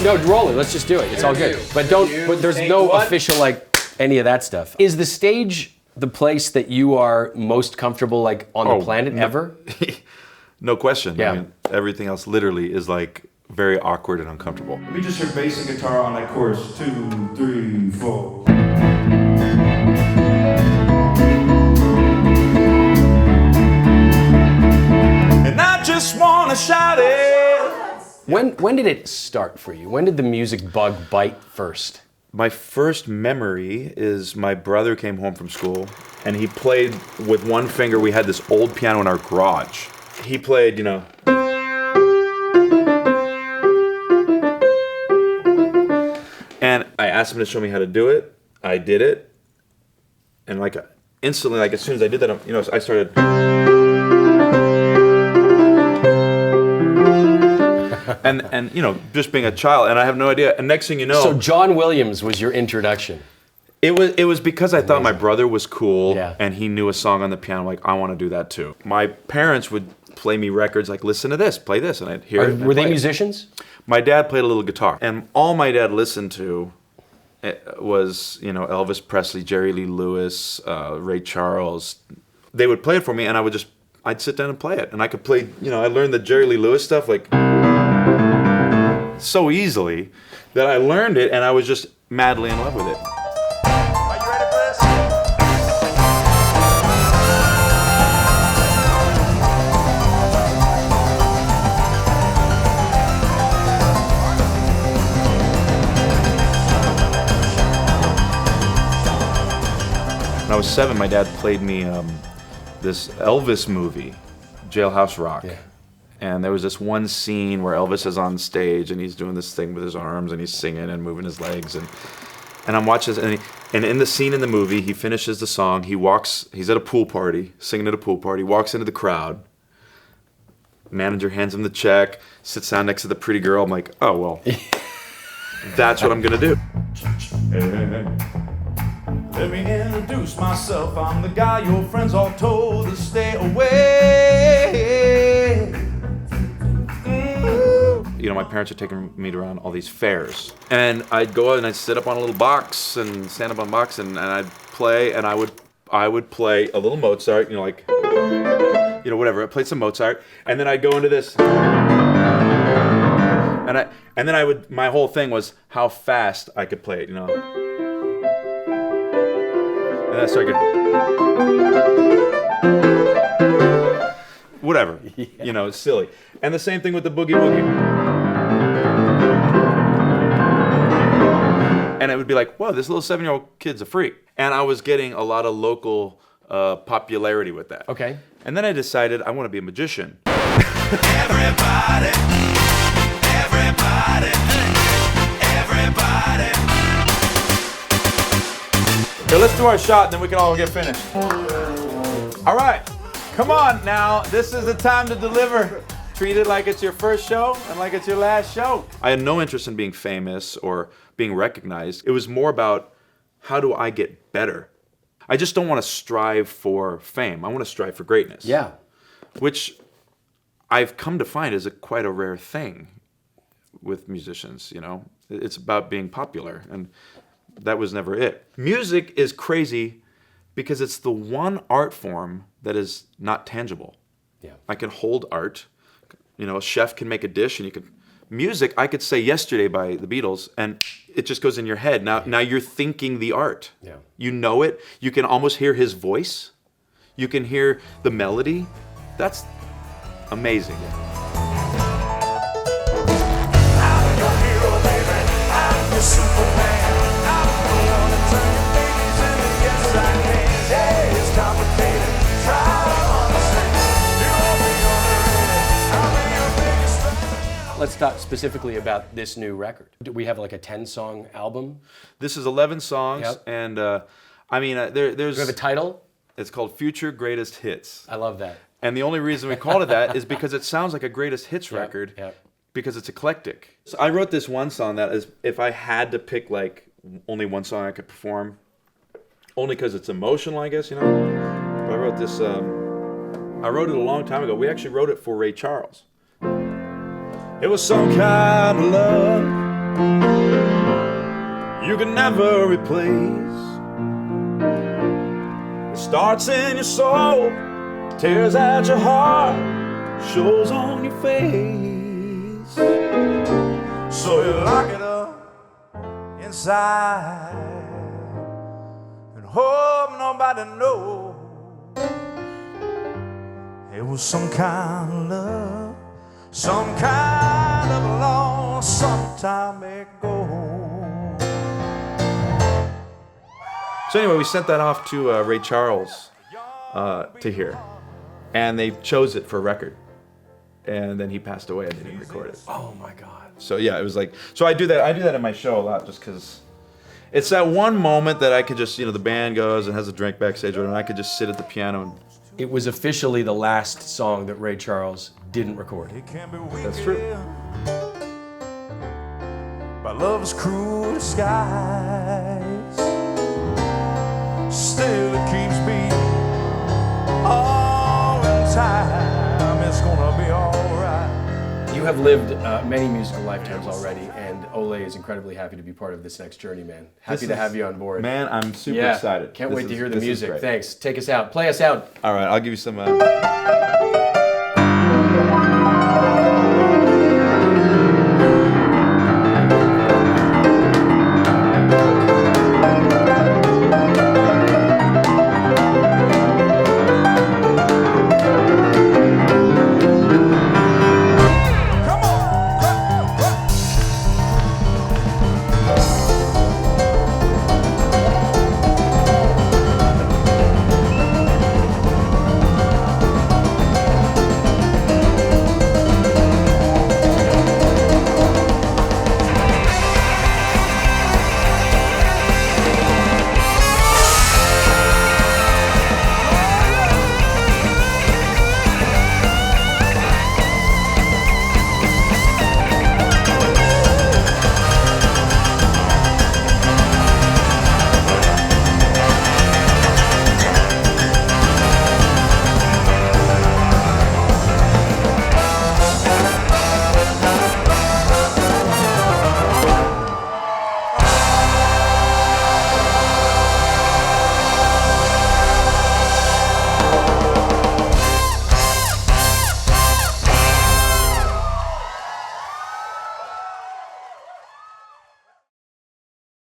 No, roll it. Let's just do it. It's all good. But there's no official any of that stuff. Is the stage the place that you are most comfortable on the planet ever? No question. Yeah. I mean, everything else literally is very awkward and uncomfortable. Let me just hear bass and guitar on that chorus. 2, 3, 4. And I just wanna shout it. When did it start for you? When did the music bug bite first? My first memory is my brother came home from school and he played with one finger. We had this old piano in our garage. He played, and I asked him to show me how to do it. I did it. And instantly, as soon as I did that, I started. And just being a child, and I have no idea. And next thing you know, so John Williams was your introduction. It was because I thought my brother was cool, Yeah. and he knew a song on the piano. I want to do that too. My parents would play me records listen to this, play this, and I'd hear it. Were they musicians? My dad played a little guitar, and all my dad listened to was Elvis Presley, Jerry Lee Lewis, Ray Charles. They would play it for me, and I'd sit down and play it, and I could play. I learned the Jerry Lee Lewis stuff so easily that I learned it, and I was just madly in love with it. Are you ready for this? When I was 7, my dad played me this Elvis movie, Jailhouse Rock. Yeah. And there was this one scene where Elvis is on stage and he's doing this thing with his arms and he's singing and moving his legs. And I'm watching this, and in the scene in the movie, he finishes the song, he's at a pool party, singing at a pool party, walks into the crowd. Manager hands him the check, sits down next to the pretty girl. I'm like, oh, well, that's what I'm going to do. Let me introduce myself. I'm the guy your friends all told to stay away. My parents are taking me around all these fairs. And I'd go out and I'd sit up on a little box and stand up on a box and I'd play, and I would play a little Mozart, whatever. I played some Mozart, and then I'd go into this. And then my whole thing was how fast I could play it, And I started whatever, it's silly. And the same thing with the boogie woogie. And it would be like, whoa, this little 7-year-old kid's a freak. And I was getting a lot of local popularity with that. Okay. And then I decided I want to be a magician. Everybody. Here, let's do our shot, and then we can all get finished. All right. Come on now. This is the time to deliver. Treat it like it's your first show and like it's your last show. I had no interest in being famous or being recognized. It was more about, how do I get better? I just don't want to strive for fame. I want to strive for greatness. Yeah. Which I've come to find is quite a rare thing with musicians, It's about being popular, and that was never it. Music is crazy because it's the one art form that is not tangible. Yeah. I can hold art. A chef can make a dish, and music, I could say Yesterday by the Beatles, and it just goes in your head. Now you're thinking the art. Yeah. You know it. You can almost hear his voice. You can hear the melody. That's amazing. I'm your hero, baby. I'm your Superman. I'm the one to turn your babies into yes I can. Yeah, it's complicated. Try to understand. You'll be on the radio. I'll be your biggest fan. Let's talk specifically about this new record. Do we have a 10-song album? This is 11 songs, Yep. and there's. Do we have a title? It's called Future Greatest Hits. I love that. And the only reason we called it that is because it sounds like a greatest hits record, because it's eclectic. So I wrote this one song that is, if I had to pick only one song I could perform, only because it's emotional, I guess, But I wrote this, I wrote it a long time ago. We actually wrote it for Ray Charles. It was some kind of love you can never replace. It starts in your soul, tears at your heart, shows on your face. So you lock it up inside and hope nobody knows. It was some kind of love, some kind of loss, sometime ago. So anyway, we sent that off to Ray Charles to hear, and they chose it for record. And then he passed away and they didn't record it. Oh my God. So yeah, it was like, so I do that in my show a lot, just because it's that one moment that I could just, the band goes and has a drink backstage, and I could just sit at the piano and. It was officially the last song that Ray Charles didn't record. That's true. By love's cruel disguise, still it keeps me all in time. It's gonna be alright. You have lived many musical lifetimes already, and Ole is incredibly happy to be part of this next journey, man. Happy to have you on board. Man, I'm super excited. Can't wait to hear the this is music. great. Thanks. Take us out. Play us out. All right, I'll give you some.